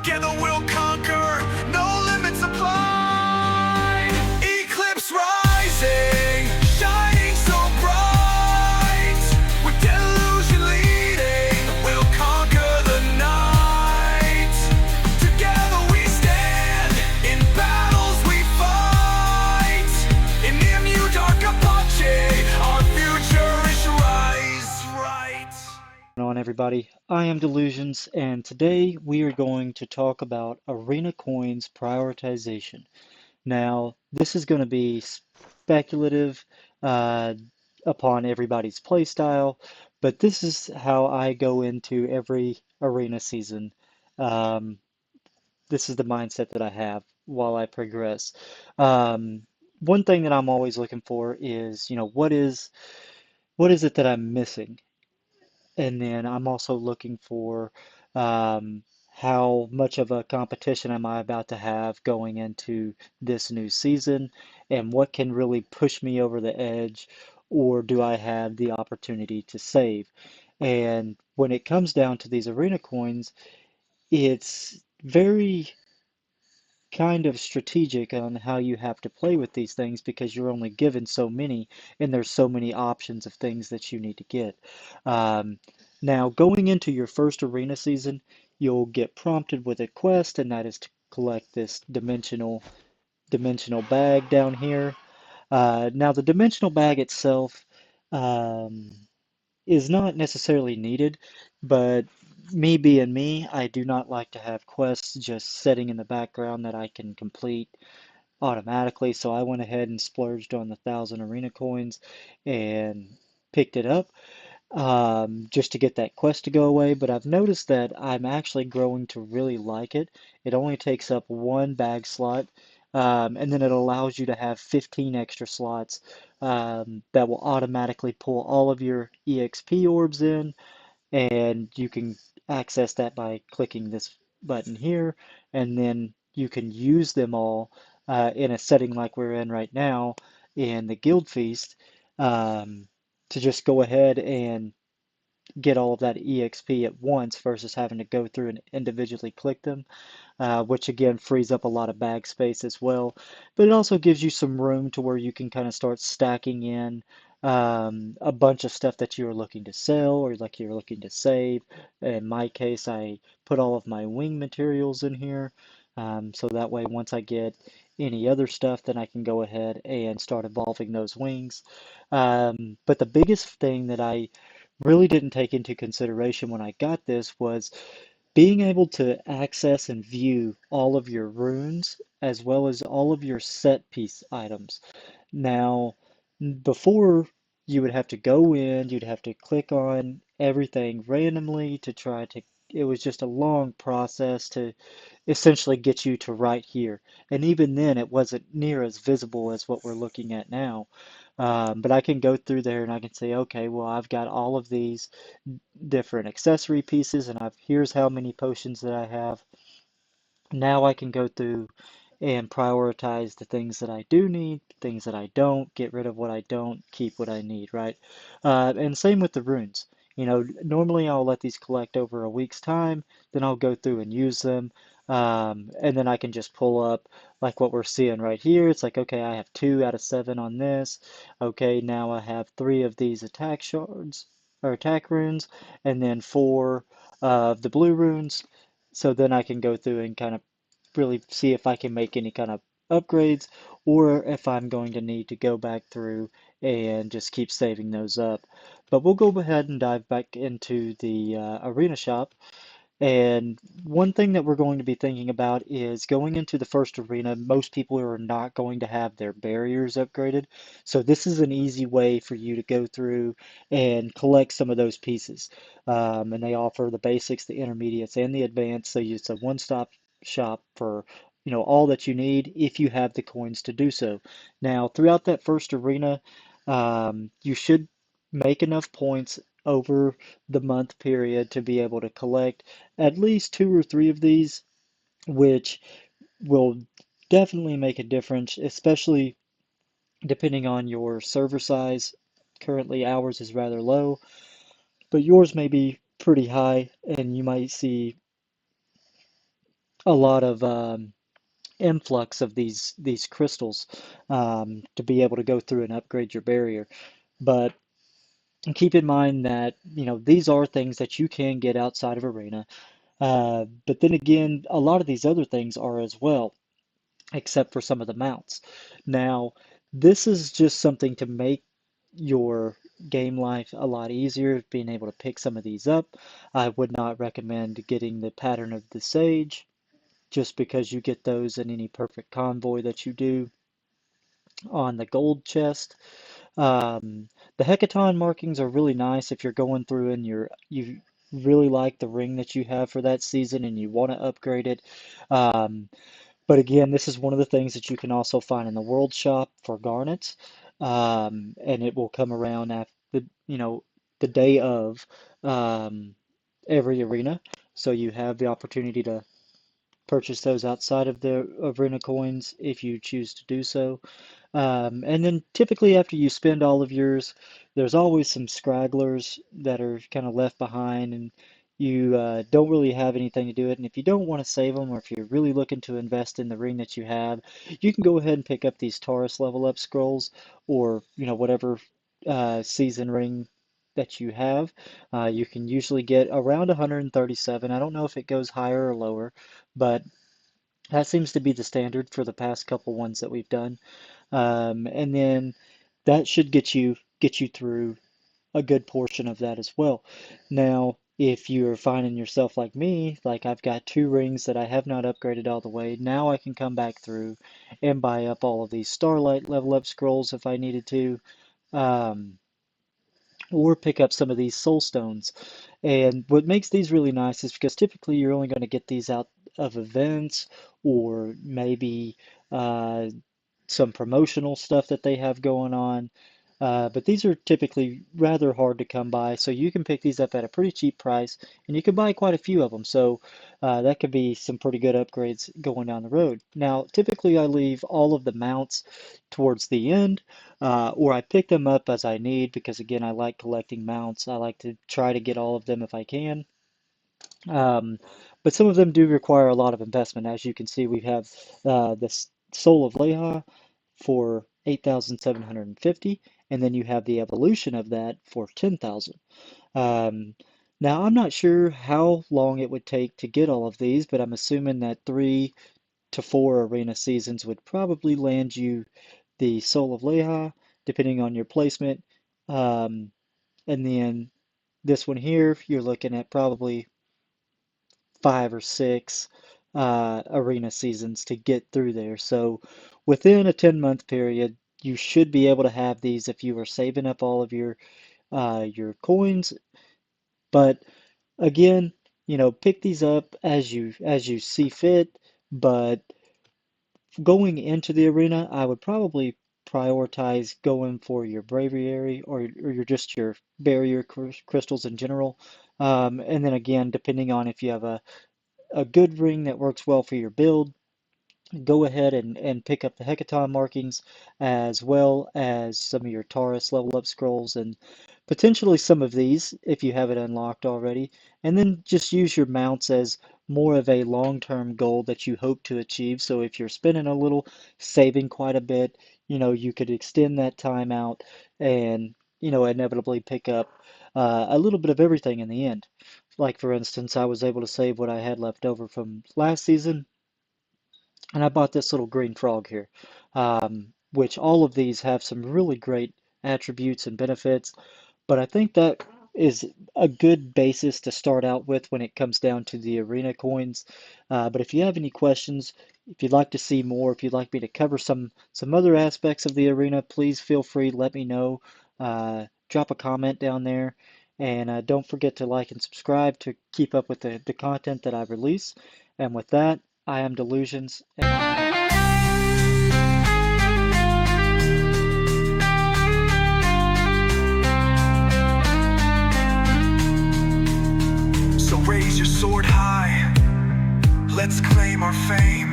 Together we'll conquer, no limits apply. Eclipse rising, shining so bright. With delusion leading, we'll conquer the night. Together we stand, in battles we fight. In the dark Epoch, our future is right. Going on, everybody? I am Delusions, and today we are going to talk about Arena Coins prioritization. Now, this is going to be speculative upon everybody's playstyle, but this is how I go into every arena season. Um, this is the mindset that I have while I progress. Um, One thing that I'm always looking for is, what is it that I'm missing? And then I'm also looking for um, how much of a competition am I about to have going into this new season, and what can really push me over the edge, or do I have the opportunity to save? And when it comes down to these arena coins, it's very kind of strategic on how you have to play with these things because you're only given so many and there's so many options of things that you need to get. Um, Now, going into your first arena season, you'll get prompted with a quest, and that is to collect this dimensional bag down here. Now, the dimensional bag itself, um, is not necessarily needed, but me being me, I do not like to have quests just sitting in the background that I can complete automatically. So I went ahead and splurged on the 1,000 arena coins and picked it up just to get that quest to go away. But I've noticed that I'm actually growing to really like it. It only takes up one bag slot, and then it allows you to have 15 extra slots that will automatically pull all of your EXP orbs in, and you can access that by clicking this button here, and then you can use them all in a setting like we're in right now in the Guild Feast um, to just go ahead and get all of that EXP at once versus having to go through and individually click them, which again frees up a lot of bag space as well. But it also gives you some room to where you can kind of start stacking in a bunch of stuff that you're looking to sell or like you're looking to save. In my case, I put all of my wing materials in here. So that way, once I get any other stuff, then I can go ahead and start evolving those wings. But the biggest thing that I really didn't take into consideration when I got this was being able to access and view all of your runes as well as all of your set piece items. Now, before you would have to go in, you'd have to click on everything randomly to try to, it was just a long process to essentially get you to right here. And even then, it wasn't near as visible as what we're looking at now. But I can go through there and I can say, okay, well, I've got all of these different accessory pieces, and here's how many potions that I have. Now I can go through and prioritize the things that I do need, things that I don't, get rid of what I don't, keep what I need, right? And same with the runes. Normally I'll let these collect over a week's time, then I'll go through and use them, and then I can just pull up like what we're seeing right here. It's like, okay, I have 2 out of 7 on this. Okay, now I have 3 of these attack shards or attack runes, and then 4 of the blue runes. So then I can go through and kind of really see if I can make any kind of upgrades or if I'm going to need to go back through and just keep saving those up. But we'll go ahead and dive back into the arena shop. And one thing that we're going to be thinking about is going into the first arena, most people are not going to have their barriers upgraded. So this is an easy way for you to go through and collect some of those pieces. And they offer the basics, the intermediates, and the advanced. So it's a one-stop shop for all that you need if you have the coins to do so. Now, throughout that first arena, you should make enough points over the month period to be able to collect at least 2 or 3 of these, which will definitely make a difference, especially depending on your server size. Currently, ours is rather low, but yours may be pretty high, and you might see a lot of influx of these crystals to be able to go through and upgrade your barrier. But keep in mind that, these are things that you can get outside of Arena. But then again, a lot of these other things are as well, except for some of the mounts. Now, this is just something to make your game life a lot easier, being able to pick some of these up. I would not recommend getting the Pattern of the Sage, just because you get those in any perfect convoy that you do on the gold chest. The Hecaton markings are really nice if you're going through and you really like the ring that you have for that season and you want to upgrade it. Um, but again, this is one of the things that you can also find in the World Shop for garnets, and it will come around after the day of um, every arena. So you have the opportunity to purchase those outside of the arena coins if you choose to do so. And then typically after you spend all of yours, there's always some scragglers that are kind of left behind and you don't really have anything to do it. And if you don't want to save them or if you're really looking to invest in the ring that you have, you can go ahead and pick up these Taurus level up scrolls or, whatever season ring that you have. You can usually get around 137. I don't know if it goes higher or lower, but that seems to be the standard for the past couple ones that we've done. And then that should get you through a good portion of that as well. Now, if you're finding yourself like me, like I've got two rings that I have not upgraded all the way, now I can come back through and buy up all of these Starlight level up scrolls if I needed to. Um, or pick up some of these soul stones. And what makes these really nice is because typically you're only going to get these out of events or maybe uh, some promotional stuff that they have going on. But these are typically rather hard to come by, so you can pick these up at a pretty cheap price, and you can buy quite a few of them. So that could be some pretty good upgrades going down the road. Now, typically I leave all of the mounts towards the end, or I pick them up as I need because, again, I like collecting mounts. I like to try to get all of them if I can. Um, but some of them do require a lot of investment. As you can see, we have this Soul of Leha for 8,750, and then you have the evolution of that for 10,000. Um, Now, I'm not sure how long it would take to get all of these, but I'm assuming that 3 to 4 arena seasons would probably land you the Soul of Leha, depending on your placement. Um, and then this one here, you're looking at probably 5 or 6 arena seasons to get through there. So within a 10-month period, you should be able to have these if you are saving up all of your coins. But again, pick these up as you see fit. But going into the arena, I would probably prioritize going for your braviary or your barrier crystals in general. And then again, depending on if you have a good ring that works well for your build, go ahead and pick up the Hecaton markings as well as some of your Taurus level up scrolls and potentially some of these if you have it unlocked already. And then just use your mounts as more of a long-term goal that you hope to achieve. So if you're spending a little, saving quite a bit, you could extend that time out and, inevitably pick up a little bit of everything in the end. Like for instance, I was able to save what I had left over from last season, and I bought this little green frog here, which all of these have some really great attributes and benefits. But I think that is a good basis to start out with when it comes down to the arena coins. But if you have any questions, if you'd like to see more, if you'd like me to cover some other aspects of the arena, please feel free to let me know. Drop a comment down there. And don't forget to like and subscribe to keep up with the content that I release. And with that, I am Delusions, and I'm out. So raise your sword high, let's claim our fame.